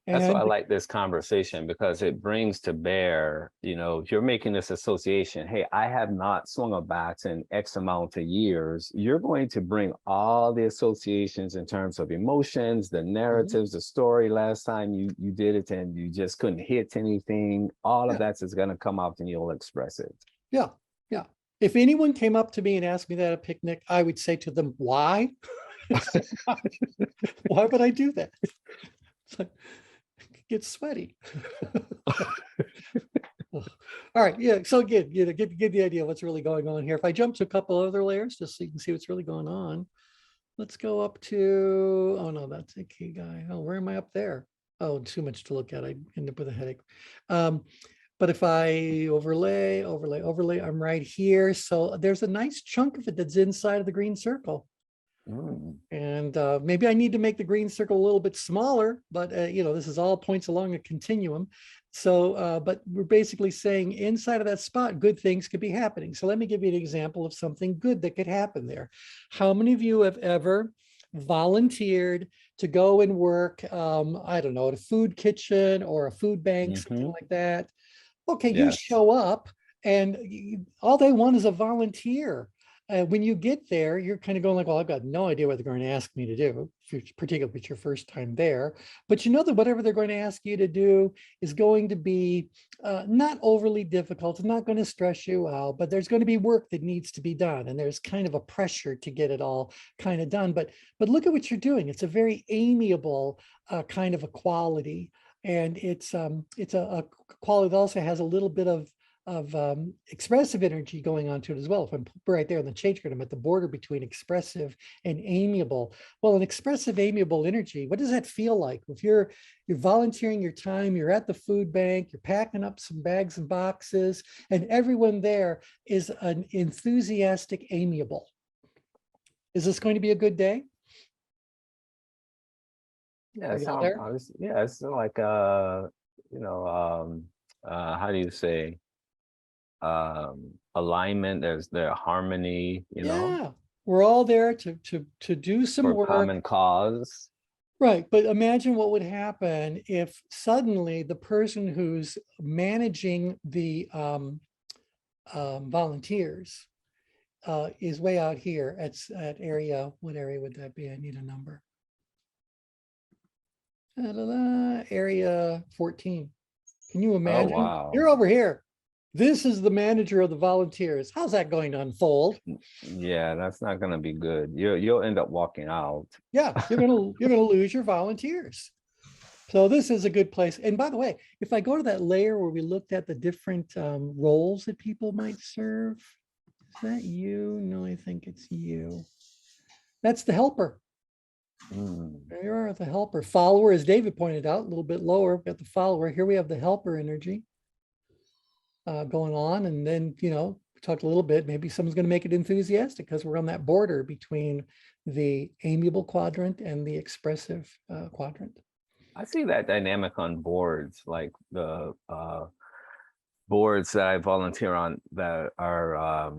That's why I like this conversation, because it brings to bear, if you're making this association, hey, I have not swung a bat in X amount of years, you're going to bring all the associations in terms of emotions, the narratives, the story last time you did it and you just couldn't hit anything. All of that is going to come out and you'll express it. Yeah. Yeah. If anyone came up to me and asked me that at a picnic, I would say to them, why? Why would I do that? It's like, it gets sweaty. All right. Yeah. So again, get the idea of what's really going on here. If I jump to a couple other layers, just so you can see what's really going on. Let's go up to, oh no, that's a key guy. Oh, where am I up there? Oh, too much to look at. I end up with a headache. But if I overlay, I'm right here. So there's a nice chunk of it that's inside of the green circle. And maybe I need to make the green circle a little bit smaller, but this is all points along a continuum. So, but we're basically saying inside of that spot, good things could be happening. So let me give you an example of something good that could happen there. How many of you have ever volunteered to go and work, I don't know, at a food kitchen or a food bank, something like that? Okay, you show up and all they want is a volunteer. when you get there, you're kind of going like, well, I've got no idea what they're going to ask me to do, particularly if it's your first time there. But you know that whatever they're going to ask you to do is going to be not overly difficult. It's not going to stress you out, but there's going to be work that needs to be done. And there's kind of a pressure to get it all kind of done. But look at what you're doing. It's a very amiable kind of a quality. And it's a quality that also has a little bit of expressive energy going on to it as well. If I'm right there in the change grid, I'm at the border between expressive and amiable. Well, an expressive, amiable energy, what does that feel like? If you're volunteering your time, you're at the food bank, you're packing up some bags and boxes, and everyone there is an enthusiastic, amiable. Is this going to be a good day? Yeah, it's like you know, how do you say? Alignment, there's the harmony, you know. We're all there to do some for work. Common cause. Right, but imagine what would happen if suddenly the person who's managing the volunteers is way out here at area, what area would that be? I need a number. Area 14. Can you imagine? Oh, wow. You're over here. This is the manager of the volunteers. How's that going to unfold? Yeah, that's not going to be good. You'll end up walking out. Yeah, you're gonna lose your volunteers. So this is a good place. And by the way, if I go to that layer where we looked at the different roles that people might serve, is that you? No, I think it's you. That's the helper. There you are, the helper. Follower, as David pointed out, a little bit lower. We've got the follower. Here we have the helper energy going on. And then, you know, we talked a little bit, maybe someone's going to make it enthusiastic because we're on that border between the amiable quadrant and the expressive quadrant. I see that dynamic on boards, like the boards that I volunteer on that are,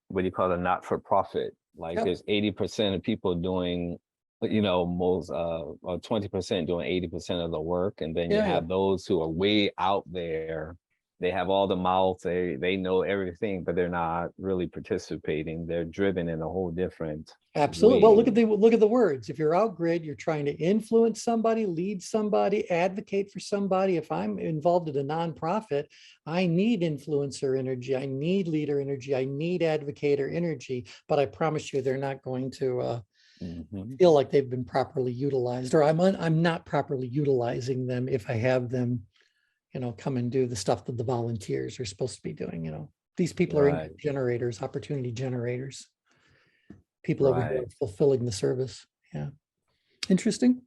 what do you call it, not-for-profit. Like there's 80% of people doing, you know, most or 20% doing 80% of the work. And then you have those who are way out there. They have all the mouth, they know everything, but they're not really participating. They're driven in a whole different Absolutely. way. Well, look at the words. If you're out grid, you're trying to influence somebody, lead somebody, advocate for somebody. If I'm involved in a nonprofit, I need influencer energy. I need leader energy. I need advocator energy. But I promise you, they're not going to feel like they've been properly utilized, or I'm not properly utilizing them if I have them, you know, come and do the stuff that the volunteers are supposed to be doing. You know, these people are income generators, opportunity generators. People over here fulfilling the service. Yeah. Interesting.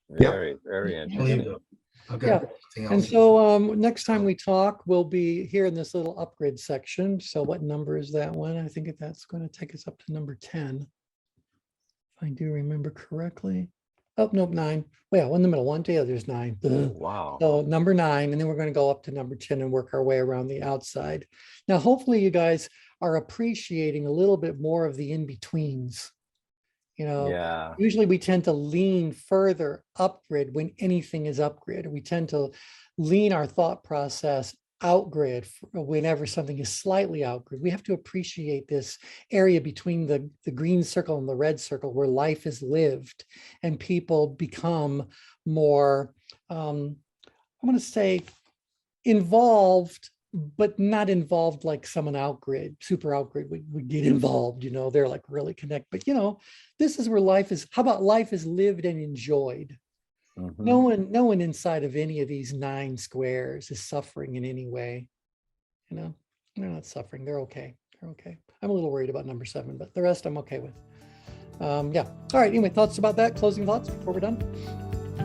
Very interesting. Okay. Yeah. And so next time we talk, we'll be here in this little upgrade section. So what number is that one? I think that's going to take us up to number 10. If I do remember correctly. Oh, nope, 9. Well, in the middle, 1, 2, there's 9. Wow. So number 9, and then we're going to go up to number 10 and work our way around the outside. Now, hopefully you guys are appreciating a little bit more of the in-betweens. You know, usually we tend to lean further upgrid when anything is upgrid. We tend to lean our thought process outgrid whenever something is slightly outgrid. We have to appreciate this area between the green circle and the red circle where life is lived and people become more, I'm going to say involved, but not involved like someone outgrid, super outgrid would get involved, you know, they're like really connect. But, you know, this is where life is, how about life is lived and enjoyed? No one inside of any of these 9 squares is suffering in any way. You know, they're not suffering. They're okay. They're okay. I'm a little worried about number 7, but the rest I'm okay with. Yeah. All right. Anyway, thoughts about that? Closing thoughts before we're done?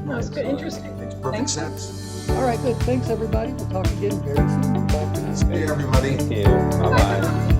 No, it's good. Interesting. Makes perfect sense. All right. Good. Thanks, everybody. We'll talk again very soon. Bye for now. Hey, everybody. Thank you. Bye-bye.